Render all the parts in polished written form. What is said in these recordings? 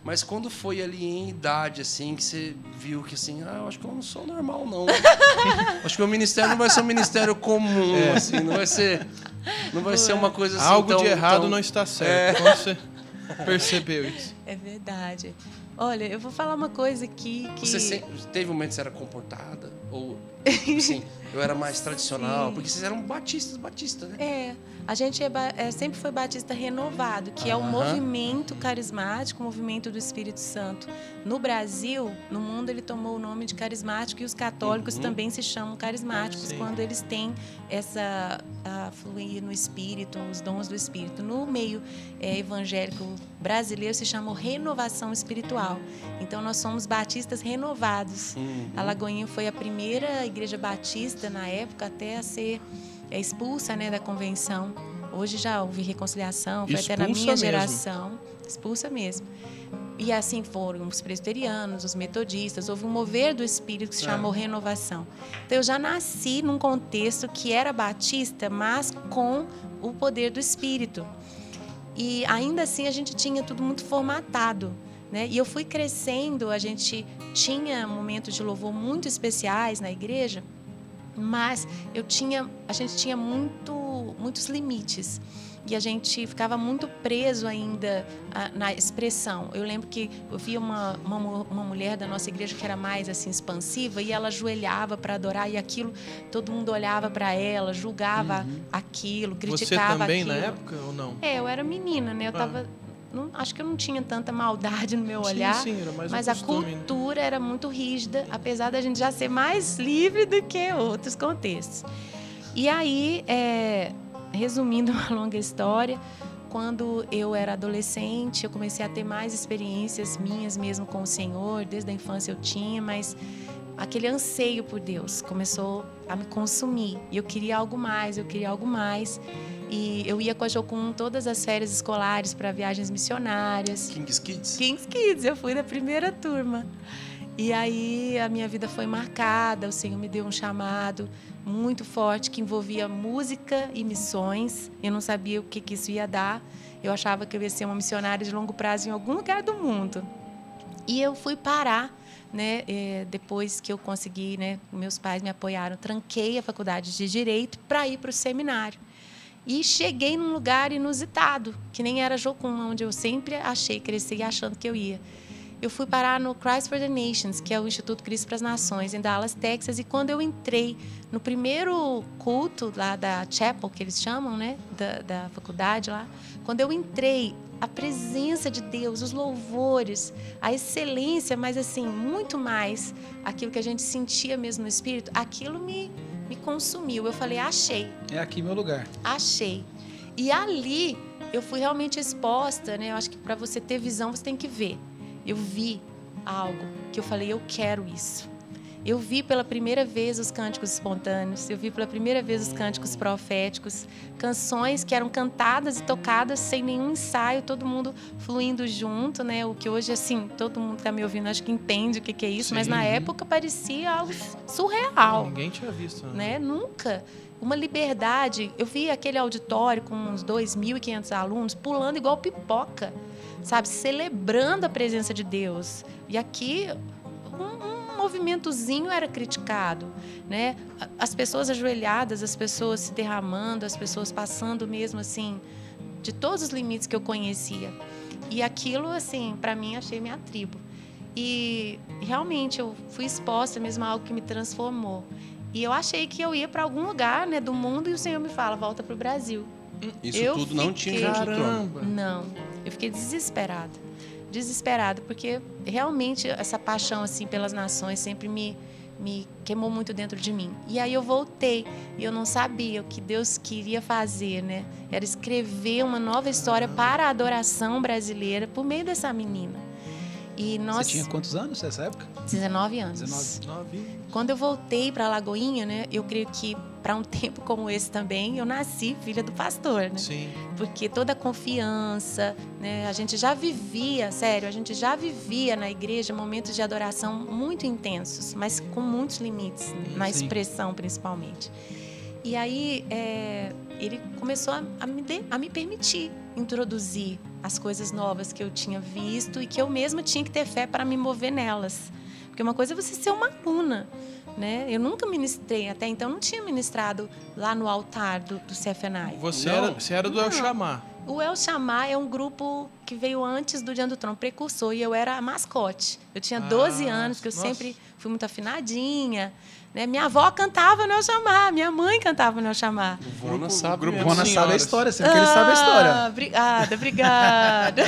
Mas quando foi ali em idade, assim, que você viu que, assim, eu acho que eu não sou normal, não. Acho que o ministério não vai ser um ministério comum, assim, não vai ser uma coisa assim algo de errado não está certo. Como você percebeu isso? É verdade. Olha, eu vou falar uma coisa aqui que... Você teve um momento que você era comportada? Ou, assim, eu era mais tradicional? Sim. Porque vocês eram batistas, né? A gente sempre foi batista renovado, que é um movimento carismático, um movimento do Espírito Santo. No Brasil, no mundo, ele tomou o nome de carismático e os católicos também se chamam carismáticos. Sim. Quando eles têm essa fluir no Espírito, os dons do Espírito. No meio evangélico brasileiro se chamou renovação espiritual. Então, nós somos batistas renovados. A Lagoinha foi a primeira igreja batista na época até a ser expulsa, né, da convenção. Hoje já houve reconciliação, foi Expulsa até na minha mesmo. geração. Expulsa mesmo. E assim foram os presbiterianos, os metodistas. Houve um mover do Espírito que se chamou renovação. Então, eu já nasci num contexto que era batista, mas com o poder do Espírito. E ainda assim a gente tinha tudo muito formatado, né? E eu fui crescendo, a gente tinha momentos de louvor muito especiais na igreja, mas a gente tinha muitos limites e a gente ficava muito preso ainda na expressão. Eu lembro que eu via uma mulher da nossa igreja que era mais assim expansiva e ela ajoelhava para adorar e aquilo, todo mundo olhava para ela, julgava aquilo, criticava Você também aquilo. na época ou não? Eu era menina, né? Eu tava... acho que eu não tinha tanta maldade no meu olhar, sim, era mais mas um a costume, cultura era muito rígida, apesar da gente já ser mais livre do que outros contextos. E aí, resumindo uma longa história, quando eu era adolescente, eu comecei a ter mais experiências minhas mesmo com o Senhor. Desde a infância eu tinha, mas aquele anseio por Deus começou a me consumir. E eu queria algo mais. E eu ia com a Jocum todas as férias escolares para viagens missionárias. King's Kids, eu fui da primeira turma. E aí a minha vida foi marcada, o Senhor me deu um chamado muito forte que envolvia música e missões. Eu não sabia o que isso ia dar. Eu achava que eu ia ser uma missionária de longo prazo em algum lugar do mundo. E eu fui parar, né, depois que eu consegui, né, meus pais me apoiaram, tranquei a faculdade de Direito para ir para o seminário. E cheguei num lugar inusitado, que nem era Jocum, onde eu sempre cresci achando que eu ia. Eu fui parar no Christ for the Nations, que é o Instituto Cristo para as Nações, em Dallas, Texas. E quando eu entrei no primeiro culto lá da chapel, que eles chamam, né, da faculdade lá, quando eu entrei, a presença de Deus, os louvores, a excelência, mas assim, muito mais aquilo que a gente sentia mesmo no Espírito, aquilo me consumiu. Eu falei, achei. É aqui meu lugar. Achei. E ali eu fui realmente exposta, né? Eu acho que para você ter visão, você tem que ver. Eu vi algo que eu falei, eu quero isso. Eu vi pela primeira vez os cânticos espontâneos, eu vi pela primeira vez os cânticos proféticos, canções que eram cantadas e tocadas sem nenhum ensaio, todo mundo fluindo junto, né? O que hoje, assim, todo mundo que está me ouvindo acho que entende o que é isso, mas na época parecia algo surreal. Ninguém tinha visto, né? Nunca. Uma liberdade. Eu vi aquele auditório com uns 2.500 alunos pulando igual pipoca, sabe? Celebrando a presença de Deus. E aqui um movimentozinho era criticado, né? As pessoas ajoelhadas, as pessoas se derramando, as pessoas passando mesmo assim de todos os limites que eu conhecia. E aquilo, assim, para mim, achei minha tribo. E realmente eu fui exposta mesmo a algo que me transformou. E eu achei que eu ia para algum lugar, né, do mundo e o Senhor me fala, volta para o Brasil. Isso tudo não tinha no trono. Não, eu fiquei desesperada, porque realmente essa paixão assim pelas nações sempre me queimou muito dentro de mim. E aí eu voltei e eu não sabia o que Deus queria fazer, né? Era escrever uma nova história para a adoração brasileira por meio dessa menina. E nós... Você tinha quantos anos nessa época? 19 anos. 19. Quando eu voltei para Lagoinha, né, eu creio que para um tempo como esse também, eu nasci filha do pastor, né? Sim. Porque toda a confiança, né, a gente já vivia na igreja momentos de adoração muito intensos, mas com muitos limites, na expressão principalmente. E aí ele começou a me permitir introduzir as coisas novas que eu tinha visto e que eu mesma tinha que ter fé para me mover nelas. Porque uma coisa é você ser uma aluna, né? Eu nunca ministrei, até então não tinha ministrado lá no altar do CFNAI. Você era do El Chamar. O El Chamar é um grupo que veio antes do Diante do Trono, precursor, e eu era a mascote. Eu tinha 12 anos, que eu sempre fui muito afinadinha. Né? Minha avó cantava no El Chamar, minha mãe cantava no El Chamar. O Vona sabe. O Vona sabe a história, sempre que ele sabe a história. Obrigada.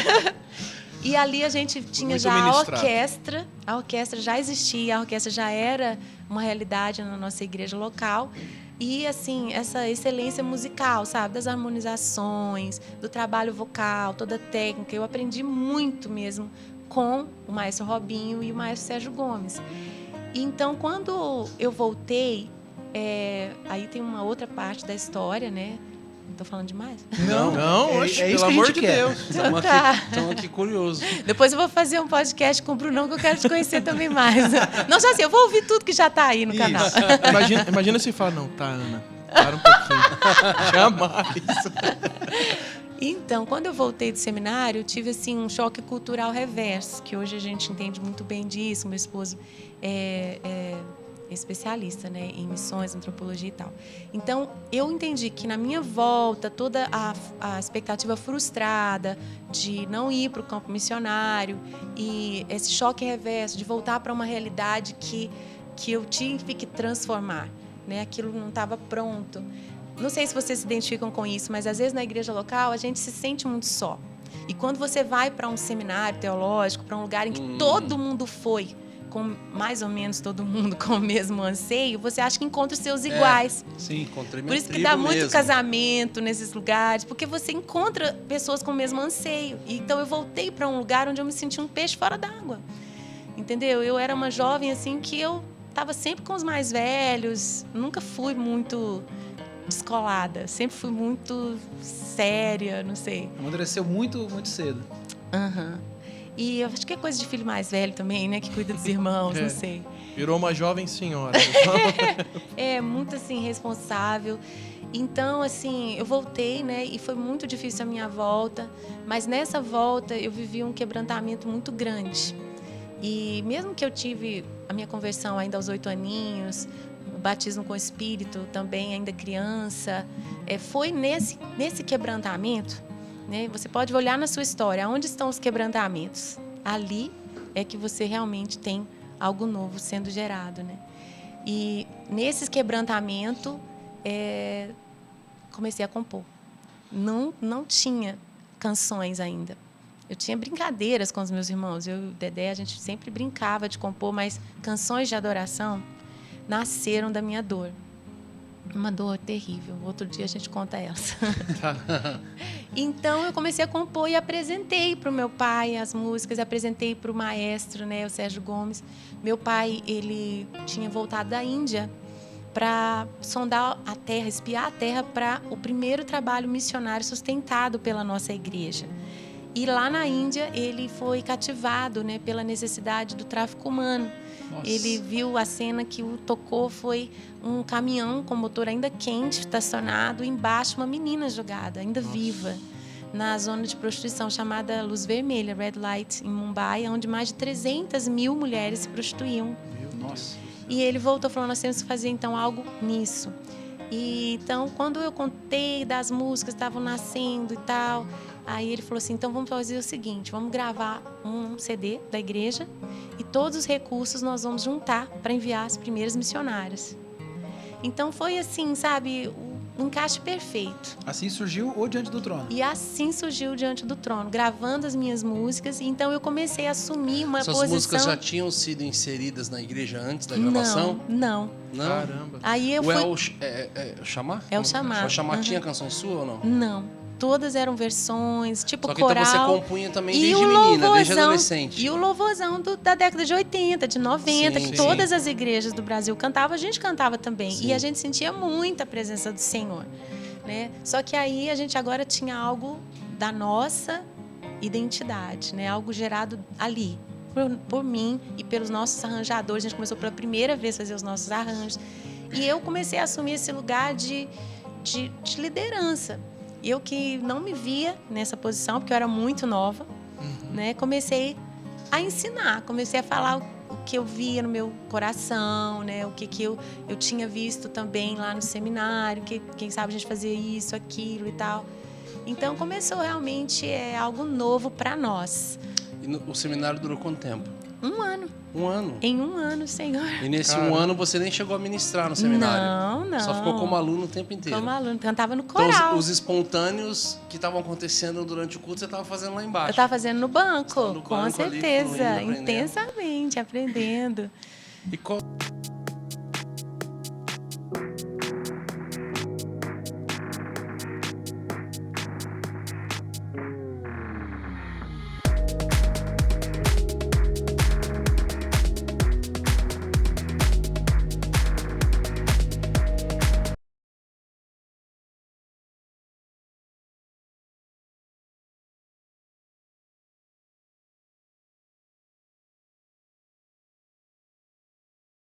E ali a gente tinha Muito já ministrado. a orquestra já existia, a orquestra já era uma realidade na nossa igreja local. E, assim, essa excelência musical, sabe? Das harmonizações, do trabalho vocal, toda a técnica. Eu aprendi muito mesmo com o maestro Robinho e o maestro Sérgio Gomes. Então, quando eu voltei, aí tem uma outra parte da história, né? Estou falando demais? Não, oxe, é isso pelo que a amor gente de quer. Deus. Estamos aqui curiosos. Depois eu vou fazer um podcast com o Brunão, que eu quero te conhecer também mais. Não, já sei, eu vou ouvir tudo que já está aí no canal. Imagina se fala, não, tá, Ana, para um pouquinho. Jamais. Então, quando eu voltei do seminário, eu tive assim, um choque cultural reverso, que hoje a gente entende muito bem disso. Meu esposo é especialista, né, em missões, antropologia e tal. Então, eu entendi que na minha volta, toda a expectativa frustrada de não ir para o campo missionário e esse choque reverso de voltar para uma realidade que eu tive que transformar, né? Aquilo não estava pronto. Não sei se vocês se identificam com isso, mas às vezes na igreja local a gente se sente muito só. E quando você vai para um seminário teológico, para um lugar em que todo mundo foi, com mais ou menos todo mundo com o mesmo anseio, você acha que encontra os seus iguais. Sim, encontrei minha Por isso que tribo dá muito mesmo. casamento nesses lugares, porque você encontra pessoas com o mesmo anseio. Então eu voltei para um lugar onde eu me senti um peixe fora d'água. Entendeu? Eu era uma jovem assim que eu estava sempre com os mais velhos, nunca fui muito descolada, sempre fui muito séria, não sei. Amadureceu muito, muito cedo. E eu acho que é coisa de filho mais velho também, né? Que cuida dos irmãos, não sei. Virou uma jovem senhora. É muito, assim, responsável. Então, assim, eu voltei, né? E foi muito difícil a minha volta. Mas nessa volta eu vivi um quebrantamento muito grande. E mesmo que eu tive a minha conversão ainda aos 8 aninhos, o batismo com o Espírito também ainda criança, foi nesse quebrantamento, né? Você pode olhar na sua história, onde estão os quebrantamentos? Ali é que você realmente tem algo novo sendo gerado, né? E nesses quebrantamentos, comecei a compor. Não tinha canções ainda. Eu tinha brincadeiras com os meus irmãos. Eu e o Dedé, a gente sempre brincava de compor, mas canções de adoração nasceram da minha dor. Uma dor terrível. Outro dia a gente conta elas. Então, eu comecei a compor e apresentei para o meu pai as músicas, apresentei para o maestro, né, o Sérgio Gomes. Meu pai, ele tinha voltado da Índia para sondar a terra, espiar a terra para o primeiro trabalho missionário sustentado pela nossa igreja. E lá na Índia, ele foi cativado, né, pela necessidade do tráfico humano. Nossa. Ele viu a cena que o tocou, foi um caminhão com motor ainda quente, estacionado, embaixo uma menina jogada, ainda viva, na zona de prostituição chamada Luz Vermelha, Red Light, em Mumbai, onde mais de 300 mil mulheres se prostituíam. Nossa. E ele voltou falando, nós temos que fazer então algo nisso. E então, quando eu contei das músicas que estavam nascendo e tal, aí ele falou assim, então vamos fazer o seguinte, vamos gravar um CD da igreja e todos os recursos nós vamos juntar para enviar as primeiras missionárias. Então foi assim, sabe, um encaixe perfeito. Assim surgiu o Diante do Trono. E assim surgiu o Diante do Trono, gravando as minhas músicas. E então eu comecei a assumir uma posição... Suas músicas já tinham sido inseridas na igreja antes da gravação? Não. Caramba. Aí eu fui... O Chamar? É o Chamar. O Chamar tinha canções suas ou não? Não. Todas eram versões, tipo só que coral. Então você compunha também desde menina, desde adolescente. E o louvorzão da década de 80, de 90, sim, que todas as igrejas do Brasil cantavam, a gente cantava também. Sim. E a gente sentia muita presença do Senhor, né? Só que aí a gente agora tinha algo da nossa identidade, né? Algo gerado ali, por mim e pelos nossos arranjadores. A gente começou pela primeira vez a fazer os nossos arranjos. E eu comecei a assumir esse lugar de liderança. eu que não me via nessa posição, porque eu era muito nova, né? Comecei a ensinar, comecei a falar o que eu via no meu coração, né? O que eu tinha visto também lá no seminário, que quem sabe a gente fazia isso, aquilo e tal. Então começou realmente algo novo para nós. E o seminário durou quanto tempo? 1 ano. 1 ano? Em 1 ano, Senhor. E nesse Caramba. 1 ano você nem chegou a ministrar no seminário? Não. Só ficou como aluno o tempo inteiro? Como aluno, cantava no Então coral. os espontâneos que estavam acontecendo durante o culto, você estava fazendo lá embaixo? Eu estava fazendo no banco, Estava no com banco ali, certeza, fluindo, aprendendo. intensamente, aprendendo. E qual...